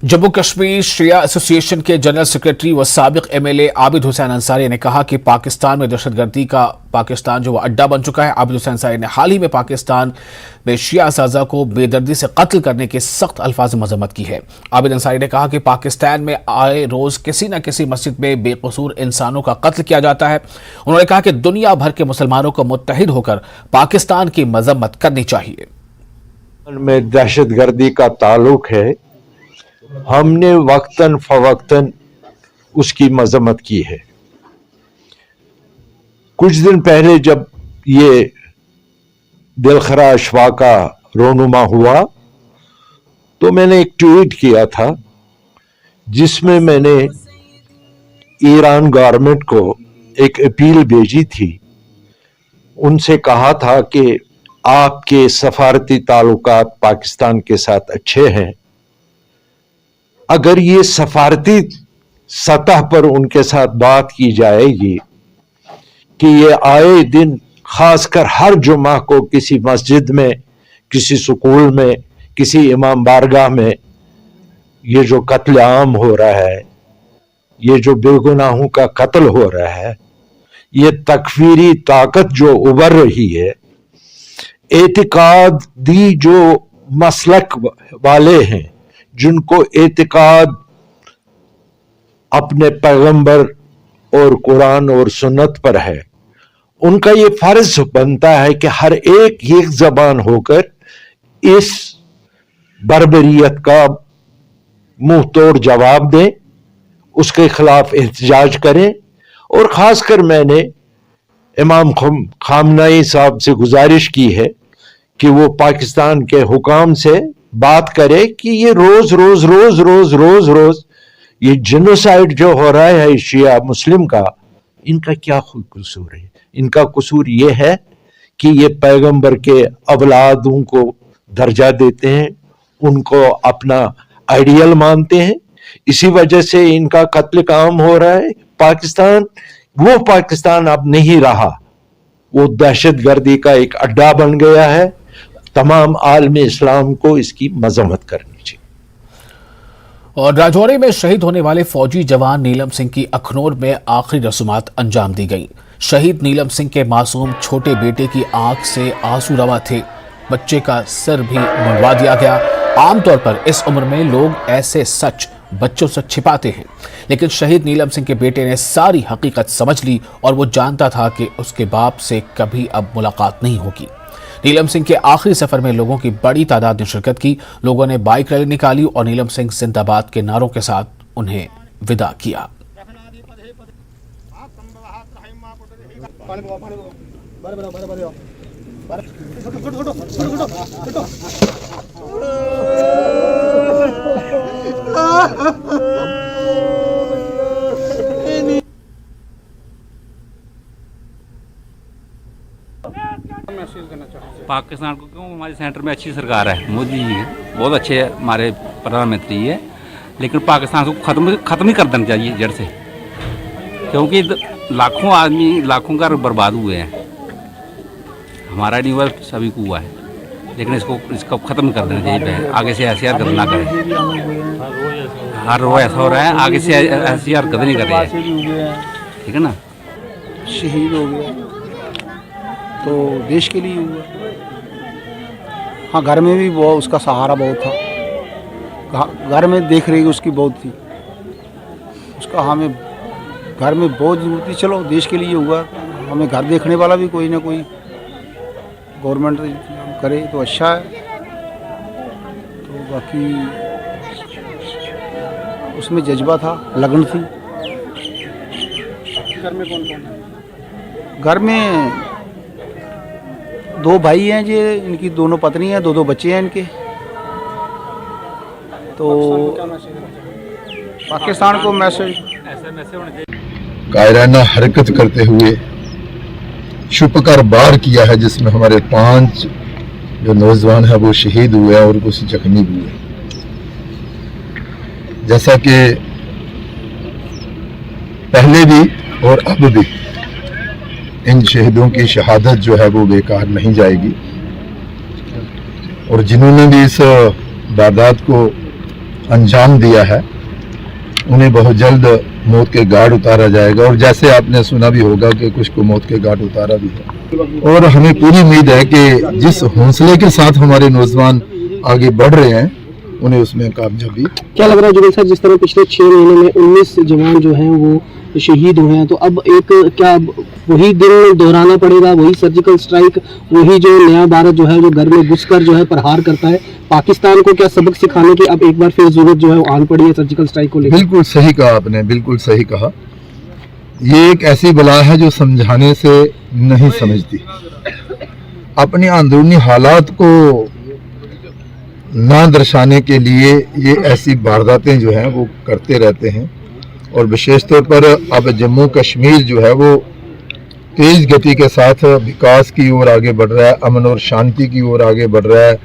जम्मू कश्मीर शिया association के general secretary व साबिक एमएलए आबिद हुसैन अंसारी ने कहा कि पाकिस्तान में दहशतगर्दी का पाकिस्तान जो अड्डा बन चुका है। आबिद हुसैन अंसारी ने हाल ही में पाकिस्तान में शिया असाज़ा को बेदर्दी से कत्ल करने की सख्त अल्फाज में मजम्मत की है। आबिद अंसारी ने कहा कि पाकिस्तान में आए रोज किसी न किसी मस्जिद में बेकसूर इंसानों का कत्ल किया जाता है। उन्होंने कहा कि दुनिया भर के मुसलमानों को मुत्तहिद होकर पाकिस्तान की मजम्मत करनी चाहिए। में दहशतगर्दी का ताल्लुक है, हमने वक्तन फवक्तन उसकी मजम्मत की है। कुछ दिन पहले जब ये दिलखरा अशवा का रोनुमा हुआ तो मैंने एक ट्वीट किया था जिसमें मैंने ईरान गवर्नमेंट को एक अपील भेजी थी। उनसे कहा था कि आपके सफारती ताल्लुकात पाकिस्तान के साथ अच्छे हैं, अगर ये सफारती सतह पर उनके साथ बात की जाएगी कि ये आए दिन खासकर हर जुमा को किसी मस्जिद में, किसी स्कूल में, किसी इमाम बारगाह में ये जो कत्ल आम हो रहा है, ये जो बेगुनाहों का कत्ल हो रहा है, ये तकफीरी ताकत जो उभर रही है, एतिकादी जो मसलक वाले हैं जिनको एतिकाद अपने पैगंबर और कुरान और सुन्नत पर है, उनका ये फर्ज बनता है कि हर एक जबान होकर इस बर्बरियत का मुंह तोड़ जवाब दें, उसके खिलाफ एहतजाज करें। और खासकर मैंने इमाम खामनाई साहब से गुजारिश की है कि वो पाकिस्तान के हुकाम से बात करे कि ये रोज रोज ये जेनोसाइड जो हो रहा है शिया मुस्लिम का, इनका क्या कसूर है? इनका कसूर ये है कि ये पैगंबर के औलादों को दर्जा देते हैं, उनको अपना आइडियल मानते हैं, इसी वजह से इनका कत्ल काम हो रहा है। पाकिस्तान वो पाकिस्तान अब नहीं रहा, वो दहशतगर्दी का एक अड्डा बन गया है। तमाम आलम इस्लाम को इसकी मजम्मत करनी चाहिए। और राजौरी में शहीद होने वाले फौजी जवान नीलम सिंह की अखनौर में आखिरी रस्मात अंजाम दी गई। शहीद नीलम सिंह के मासूम छोटे बेटे की आंख से आंसू रवा थे, बच्चे का सिर भी मुंडवा दिया गया। आमतौर पर इस उम्र में लोग ऐसे सच बच्चों से छिपाते हैं, लेकिन शहीद नीलम सिंह के बेटे ने सारी हकीकत समझ ली और वो जानता था कि उसके बाप से कभी अब मुलाकात नहीं होगी। नीलम सिंह के आखिरी सफर में लोगों की बड़ी तादाद ने शिरकत की। लोगों ने बाइक रैली निकाली और नीलम सिंह जिंदाबाद के नारों के साथ उन्हें विदा किया। पाकिस्तान को क्यों, हमारे सेंटर में अच्छी सरकार है, मोदी जी बहुत अच्छे हमारे प्रधानमंत्री है, लेकिन पाकिस्तान को ख़त्म ही कर देना चाहिए जड़ से, क्योंकि लाखों आदमी लाखों घर बर्बाद हुए हैं। हमारा नहीं हुआ, सभी को हुआ है, लेकिन इसको ख़त्म कर देना चाहिए। आगे से ऐसी हरकत ना करें, हर रोज ऐसा हो रहा है, आगे से ऐसी हरकत नहीं कर रही है, ठीक है ना। शहीद हो गया तो देश के लिए हुआ। हाँ, घर में भी वो उसका सहारा बहुत था, घर में देख रही उसकी बहुत थी, उसका हमें घर में बहुत जरूरत थी। चलो देश के लिए हुआ, हमें घर देखने वाला भी कोई ना कोई गवर्नमेंट करे तो अच्छा है। तो बाकी उसमें जज्बा था, लगन थी। घर में कौन कौन है? घर में 2 भाई हैं जी, इनकी दोनों पत्नी हैं, 2 बच्चे हैं इनके। तो पाकिस्तान को मैसेज कायराना हरकत करते हुए छुप कर वार किया है, जिसमें हमारे 5 जो नौजवान हैं वो शहीद हुए और कुछ जख्मी भी हुए। जैसा कि पहले भी और अब भी इन शहीदों की शहादत जो है वो बेकार नहीं जाएगी, और जिन्होंने भी इस वारदात को अंजाम दिया है उन्हें बहुत जल्द मौत के घाट उतारा जाएगा। और जैसे आपने सुना भी होगा कि कुछ को मौत के घाट उतारा भी है। और हमें पूरी उम्मीद है कि जिस हौसले के साथ हमारे नौजवान आगे बढ़ रहे हैं उन्हें उसमें कामयाबी। क्या लग रहा है जुबेर साहब, जिस तरह पिछले 6 महीने में 19 जवान जो हैं वो शहीद हुए हैं, तो अब एक क्या वही दिन दोहराना पड़ेगा, वही सर्जिकल स्ट्राइक, वही जो नया भारत जो है जो घर में घुसकर जो है प्रहार करता है, पाकिस्तान को क्या सबक सिखाने की अब एक बार फिर जरूरत जो है वो आन पड़ी है सर्जिकल स्ट्राइक को लेकर? बिल्कुल सही कहा आपने, बिल्कुल सही कहा। ये एक ऐसी बला है जो समझाने से नहीं समझती। अपनी अंदरूनी हालात को ना दर्शाने के लिए ये ऐसी वारदातें जो हैं वो करते रहते हैं। और विशेष तौर पर अब जम्मू कश्मीर जो है वो तेज गति के साथ विकास की ओर आगे बढ़ रहा है, अमन और शांति की ओर आगे बढ़ रहा है।